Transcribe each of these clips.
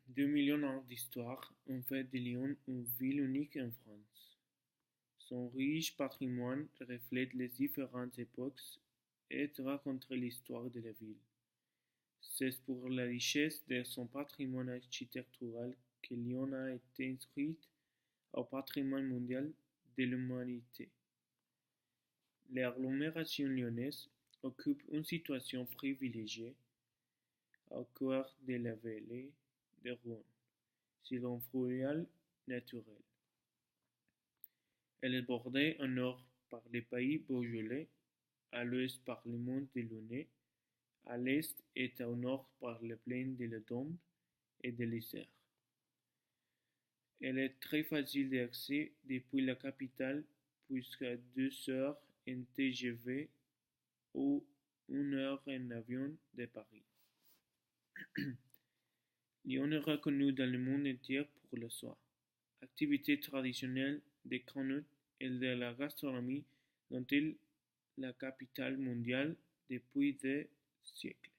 2 millions ans d'histoire ont fait de Lyon une ville unique en France. Son riche patrimoine reflète les différentes époques et raconte l'histoire de la ville. C'est pour la richesse de son patrimoine architectural que Lyon a été inscrite au patrimoine mondial de l'humanité. L'agglomération lyonnaise occupe une situation privilégiée au cœur de la vallée de Rhône, sur un fluvial naturel. Elle est bordée au nord par les pays Beaujolais, à l'ouest par les monts de Lyonnais, à l'est et au nord par les plaines de la Drôme et de l'Isère. Elle est très facile d'accès depuis la capitale puisqu'à 2 heures en TGV ou 1 heure en avion de Paris. Lyon est reconnu dans le monde entier pour le soie, activité traditionnelle des canutes et de la gastronomie dont elle est la capitale mondiale depuis des siècles.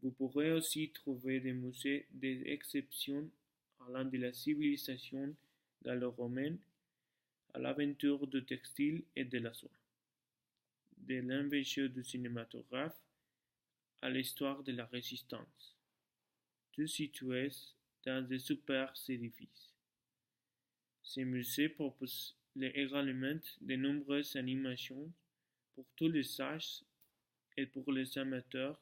Vous pourrez aussi trouver des musées d'exception allant de la civilisation gallo-romaine à l'aventure du textile et de la soie, de l'invention du cinématographe à l'histoire de la résistance, tout situé dans de super édifices. Ces musées proposent également de nombreuses animations pour tous les âges et pour les amateurs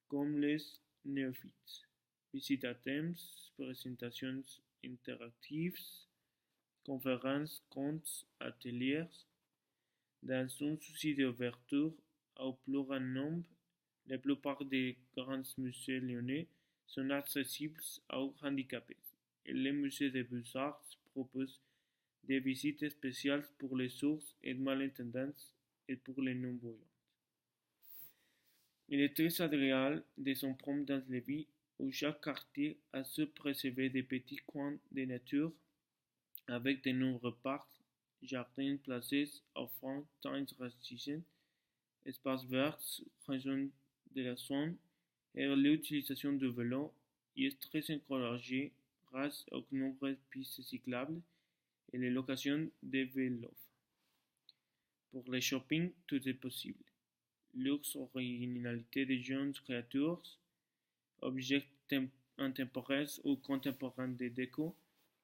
comme les néophytes. Visites à thèmes, présentations interactives, conférences, contes, ateliers. Dans un souci d'ouverture au plus grand nombre, la plupart des grands musées lyonnais sont accessibles aux handicapés et le musée des beaux-arts propose des visites spéciales pour les sourds et malentendants et pour les non-voyants. Il est très agréable de s'en prendre dans les villes où chaque quartier a su préserver des petits coins de nature avec de nombreux parcs, jardins placés offrant temps restringent, espaces verts, régions de la zone et l'utilisation du vélo y est très encouragée grâce aux nombreuses pistes cyclables et les locations de vélos. Pour le shopping, tout est possible. Luxe, originalité des jeunes créatures, objets intemporels ou contemporains de déco.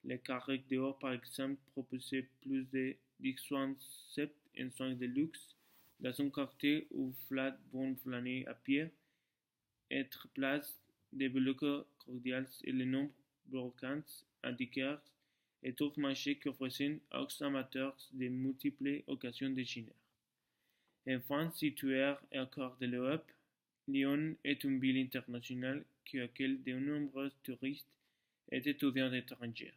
Les carrés dehors, par exemple, proposaient plus de 17 en soins de luxe dans un quartier où flat bon flâner à pied, être place des blocs cordiales et les nombres brocantes indiquèrent et tout marché qui offraient aux amateurs de multiples occasions de dîner. Enfin, située au cœur de l'Europe, Lyon est une ville internationale qui accueille de nombreux touristes et étudiants étrangers.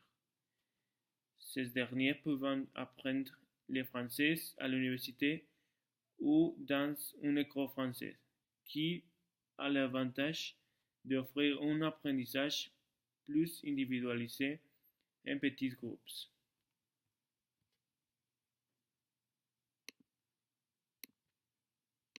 Ces derniers peuvent apprendre le français à l'université ou dans une école française, qui a l'avantage d'offrir un apprentissage plus individualisé en petits groupes.